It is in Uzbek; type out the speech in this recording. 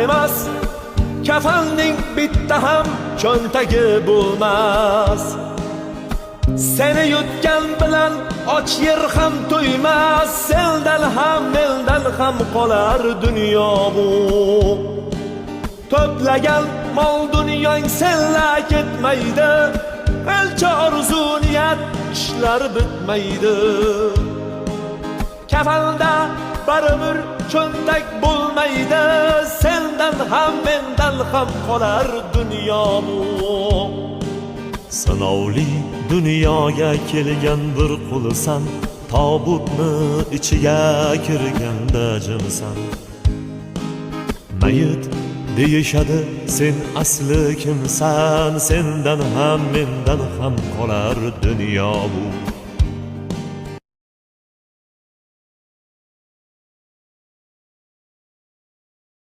emas, kafanning bitta ham cho'ntagi bo'lmas. Seni yutgan bilan och yer ham to'ymas, sendan ham mendan ham qolar dunyo bu. To'plagan mol dunyong senla ketmaydi, elcha orzu niyat ishlar bitmaydi. Kafanda baribir cho'ntak bo'lmaydi, sendan ham mendan ham qolar dunyo bu. Sinovli dunyoga kelgan bir qulsan, tobutni ichiga kirganda jimsan. Mayit deyishadi, sen asli kimsan, sendan ham mendan ham qolar dunyo bu.